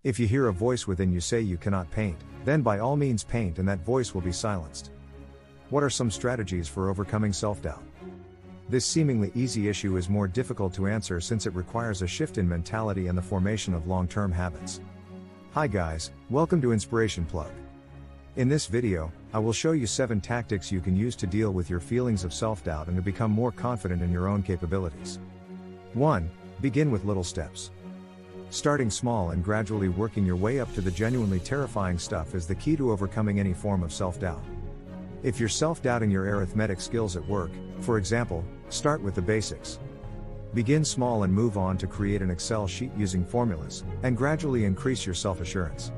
If you hear a voice within you say you cannot paint, then by all means paint and that voice will be silenced. What are some strategies for overcoming self-doubt? This seemingly easy issue is more difficult to answer since it requires a shift in mentality and the formation of long-term habits. Hi guys, welcome to Inspiration Plug. In this video, I will show you 7 tactics you can use to deal with your feelings of self-doubt and to become more confident in your own capabilities. 1. Begin with little steps. Starting small and gradually working your way up to the genuinely terrifying stuff is the key to overcoming any form of self-doubt. If you're self-doubting your arithmetic skills at work, for example, start with the basics. Begin small and move on to create an Excel sheet using formulas, and gradually increase your self-assurance.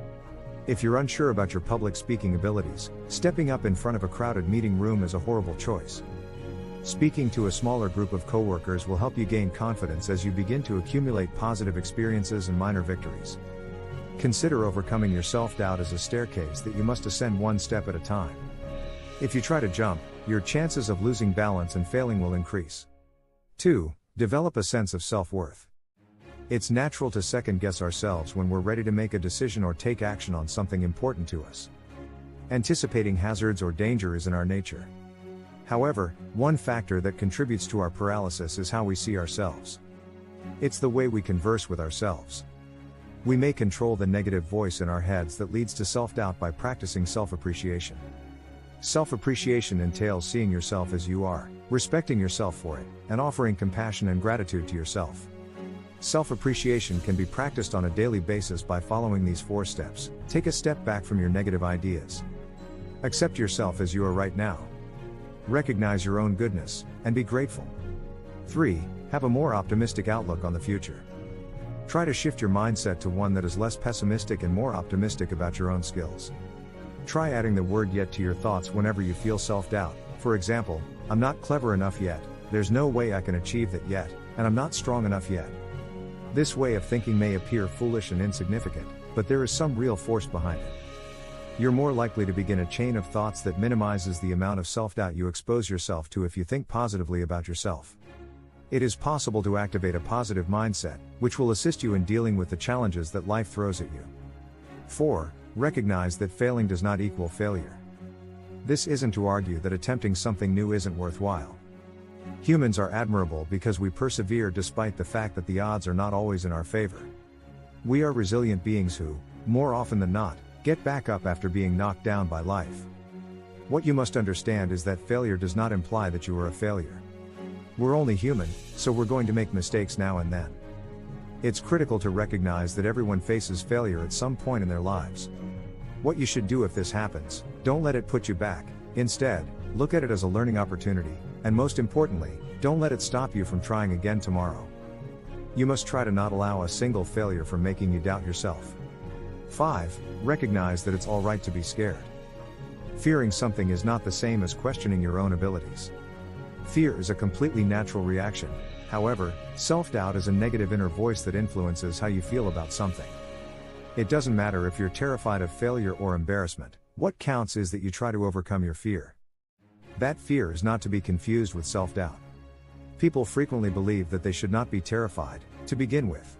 If you're unsure about your public speaking abilities, stepping up in front of a crowded meeting room is a horrible choice. Speaking to a smaller group of coworkers will help you gain confidence as you begin to accumulate positive experiences and minor victories. Consider overcoming your self-doubt as a staircase that you must ascend one step at a time. If you try to jump, your chances of losing balance and failing will increase. 2. Develop a sense of self-worth. It's natural to second-guess ourselves when we're ready to make a decision or take action on something important to us. Anticipating hazards or danger is in our nature. However, one factor that contributes to our paralysis is how we see ourselves. It's the way we converse with ourselves. We may control the negative voice in our heads that leads to self-doubt by practicing self-appreciation. Self-appreciation entails seeing yourself as you are, respecting yourself for it, and offering compassion and gratitude to yourself. Self-appreciation can be practiced on a daily basis by following these 4 steps. Take a step back from your negative ideas. Accept yourself as you are right now. Recognize your own goodness, and be grateful. 3. Have a more optimistic outlook on the future. Try to shift your mindset to one that is less pessimistic and more optimistic about your own skills. Try adding the word yet to your thoughts whenever you feel self-doubt. For example, I'm not clever enough yet, there's no way I can achieve that yet, and I'm not strong enough yet. This way of thinking may appear foolish and insignificant, but there is some real force behind it. You're more likely to begin a chain of thoughts that minimizes the amount of self-doubt you expose yourself to if you think positively about yourself. It is possible to activate a positive mindset, which will assist you in dealing with the challenges that life throws at you. 4. Recognize that failing does not equal failure. This isn't to argue that attempting something new isn't worthwhile. Humans are admirable because we persevere despite the fact that the odds are not always in our favor. We are resilient beings who, more often than not, get back up after being knocked down by life. What you must understand is that failure does not imply that you are a failure. We're only human, so we're going to make mistakes now and then. It's critical to recognize that everyone faces failure at some point in their lives. What you should do if this happens, don't let it put you back. Instead, look at it as a learning opportunity, and most importantly, don't let it stop you from trying again tomorrow. You must try to not allow a single failure from making you doubt yourself. 5. Recognize that it's alright to be scared. Fearing something is not the same as questioning your own abilities. Fear is a completely natural reaction. However, self-doubt is a negative inner voice that influences how you feel about something. It doesn't matter if you're terrified of failure or embarrassment. What counts is that you try to overcome your fear. That fear is not to be confused with self-doubt. People frequently believe that they should not be terrified, to begin with.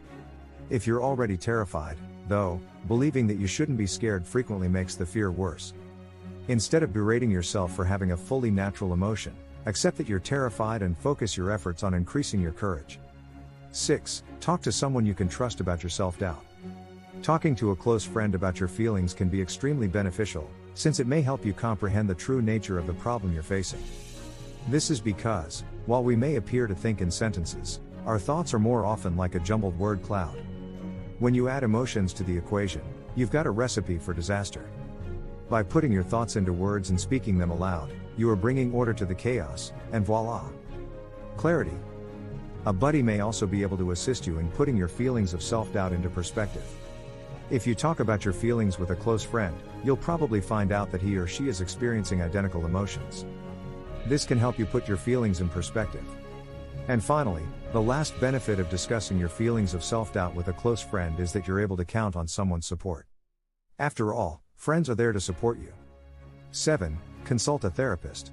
If you're already terrified, though, believing that you shouldn't be scared frequently makes the fear worse. Instead of berating yourself for having a fully natural emotion, accept that you're terrified and focus your efforts on increasing your courage. 6. Talk to someone you can trust about your self-doubt. Talking to a close friend about your feelings can be extremely beneficial, since it may help you comprehend the true nature of the problem you're facing. This is because, while we may appear to think in sentences, our thoughts are more often like a jumbled word cloud. When you add emotions to the equation, you've got a recipe for disaster. By putting your thoughts into words and speaking them aloud, you are bringing order to the chaos, and voila! Clarity. A buddy may also be able to assist you in putting your feelings of self-doubt into perspective. If you talk about your feelings with a close friend, you'll probably find out that he or she is experiencing identical emotions. This can help you put your feelings in perspective. And finally, the last benefit of discussing your feelings of self-doubt with a close friend is that you're able to count on someone's support. After all, friends are there to support you. 7. Consult a therapist.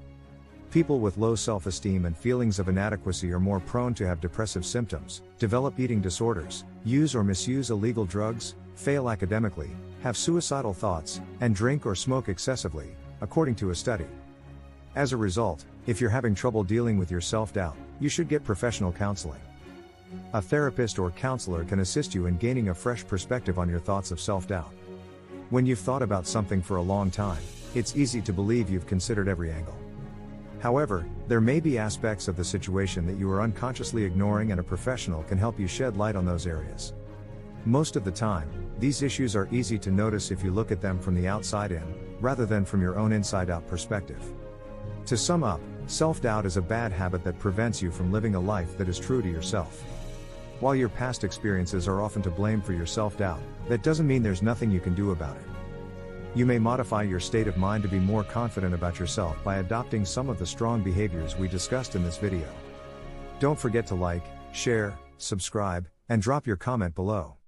People with low self-esteem and feelings of inadequacy are more prone to have depressive symptoms, develop eating disorders, use or misuse illegal drugs, fail academically, have suicidal thoughts, and drink or smoke excessively, according to a study. As a result, if you're having trouble dealing with your self-doubt, you should get professional counseling. A therapist or counselor can assist you in gaining a fresh perspective on your thoughts of self-doubt. When you've thought about something for a long time, it's easy to believe you've considered every angle. However, there may be aspects of the situation that you are unconsciously ignoring, and a professional can help you shed light on those areas. Most of the time, these issues are easy to notice if you look at them from the outside in, rather than from your own inside-out perspective. To sum up, self-doubt is a bad habit that prevents you from living a life that is true to yourself. While your past experiences are often to blame for your self-doubt, that doesn't mean there's nothing you can do about it. You may modify your state of mind to be more confident about yourself by adopting some of the strong behaviors we discussed in this video. Don't forget to like, share, subscribe, and drop your comment below.